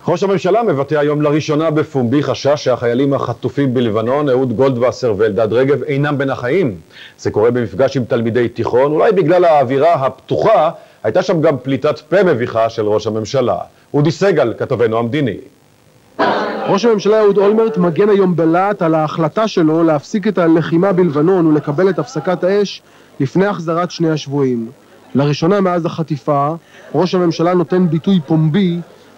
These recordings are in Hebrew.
ראש הממשלה מבטא היום לראשונה בפומבי חשש שהחיילים החטופים בלבנון, אהוד גולדווסר ואלדד רגב, אינם בין החיים. זה קורה במפגש עם תלמידי תיכון, אולי בגלל האווירה הפתוחה, הייתה שם גם פליטת פה מביכה של ראש הממשלה. אודי סגל, כתבנו המדיני. ראש הממשלה אהוד אולמרט מגן היום בלהט על ההחלטה שלו להפסיק את הלחימה בלבנון ולקבל את הפסקת האש לפני החזרת שני השבויים. לראשונה מאז החטיפה, ראש הממשלה נותן ביטוי פומבי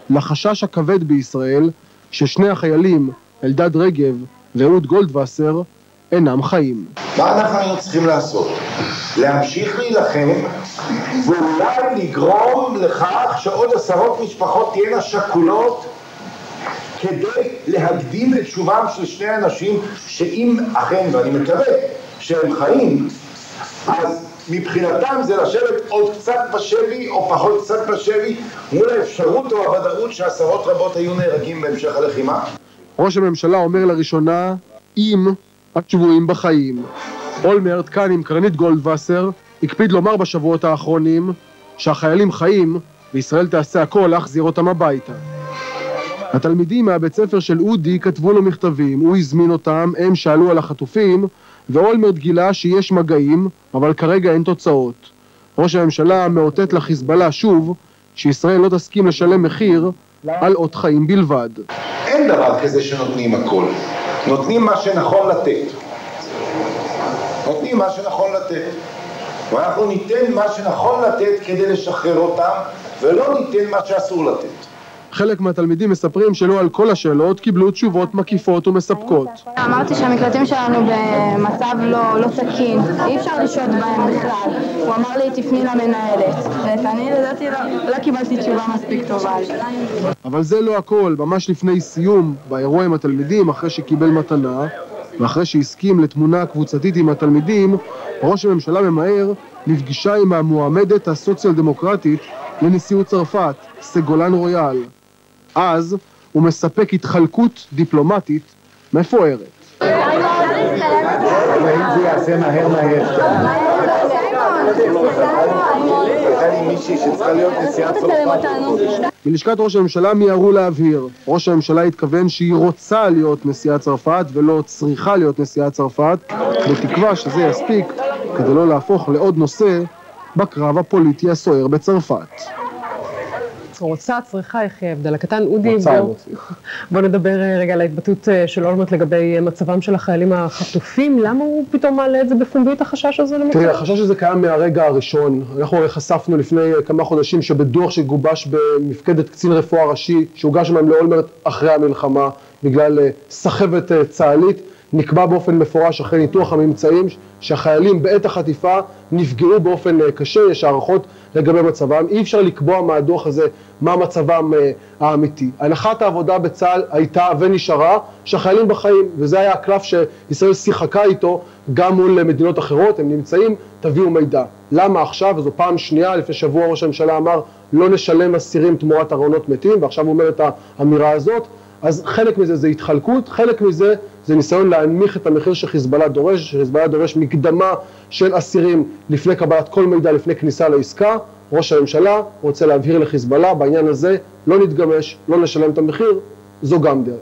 לחשש הכבד בישראל ששני החיילים, אלדד רגב ואהוד גולדווסר, אינם חיים. מה אנחנו צריכים לעשות? להמשיך להילחם ואולי לגרום לכך שעוד עשרות משפחות תהיינה שכולות כדי להקדים את תשובם של שני אנשים שאם אכן, ואני מקווה שהם חיים, אז מבחינתם זה לשבת עוד קצת בשבי או פחות קצת בשבי מול האפשרות או הוודאות שעשרות רבות היו נהרגים בהמשך הלחימה. ראש הממשלה אומר לראשונה אם השבויים בחיים. אולמרט כאן עם קרנית גולדווסר הקפיד לומר בשבועות האחרונים שהחיילים חיים וישראל תעשה הכל להחזיר אותם הביתה. התלמידים מהבית ספר של אודי כתבו לו מכתבים, הוא הזמין אותם, הם שאלו על החטופים, ואולמרט גילה שיש מגעים, אבל כרגע אין תוצאות. ראש הממשלה מאותת לחיזבאללה שוב, שישראל לא תסכים לשלם מחיר על אות חיים בלבד. אין דבר כזה שנותנים הכל. נותנים מה שנכון לתת. נותנים מה שנכון לתת. ואנחנו ניתן מה שנכון לתת כדי לשחרר אותם, ולא ניתן מה שאסור לתת. חלק מהתלמידים מספרים שלא על כל השאלות קיבלו תשובות מקיפות ומספקות. אמרתי שהמקלטים שלנו במצב לא תקין, אי אפשר לשהות בהם בכלל. הוא אמר לי תפני למנהלת, ואני לדעתי לא קיבלתי תשובה מספיק טובה. אבל זה לא הכל, ממש לפני סיום באירוע עם התלמידים, אחרי שקיבל מתנה, ואחרי שהסכים לתמונה קבוצתית עם התלמידים, ראש הממשלה ממהר לפגישה עם המועמדת הסוציאל דמוקרטית לנשיאות צרפת, סגולן רויאל. אז הוא מספק התחלקות דיפלומטית מפוארת. ואם זה יעשה מהר. מישהי שצריכה להיות נשיאת צרפת. מלשכת ראש הממשלה מיהרו להבהיר. ראש הממשלה התכוון שהיא רוצה להיות נשיאת צרפת ולא צריכה להיות נשיאת צרפת, בתקווה שזה יספיק כדי לא להפוך לעוד נושא בקרב הפוליטי הסוער בצרפת. רוצה, צריכה, איך ההבדל הקטן. אודי, בוא נדבר רגע על ההתבטאות של אולמרט לגבי מצבם של החיילים החטופים. למה הוא פתאום מעלה את זה בפומבי, את החשש הזה? תראה, החשש הזה קיים מהרגע הראשון. אנחנו חשפנו לפני כמה חודשים שבדוח שגובש במפקדת קצין רפואה ראשי, שהוגש להם לאולמרט אחרי המלחמה, בגלל סחבת צה"לית, נקבע באופן מפורש אחרי ניתוח הממצאים שהחיילים בעת החטיפה נפגעו באופן קשה, יש הערכות לגבי מצבם. אי אפשר לקבוע מהדוח הזה מה מצבם האמיתי. הנחת העבודה בצה"ל הייתה ונשארה שהחיילים בחיים, וזה היה הקלף שישראל שיחקה איתו גם מול מדינות אחרות, הם נמצאים, תביאו מידע. למה עכשיו? וזו פעם שנייה, לפני שבוע ראש הממשלה אמר לא נשלם אסירים תמורת ארונות מתים, ועכשיו הוא אומר את האמירה הזאת. אז חלק מזה זה התחלקות, חלק מזה זה ניסיון להנמיך את המחיר שחיזבאללה דורש, שחיזבאללה דורש מקדמה של אסירים לפני קבלת כל מידע, לפני כניסה לעסקה. ראש הממשלה רוצה להבהיר לחיזבאללה, בעניין הזה לא נתגמש, לא נשלם את המחיר, זו גם דרך.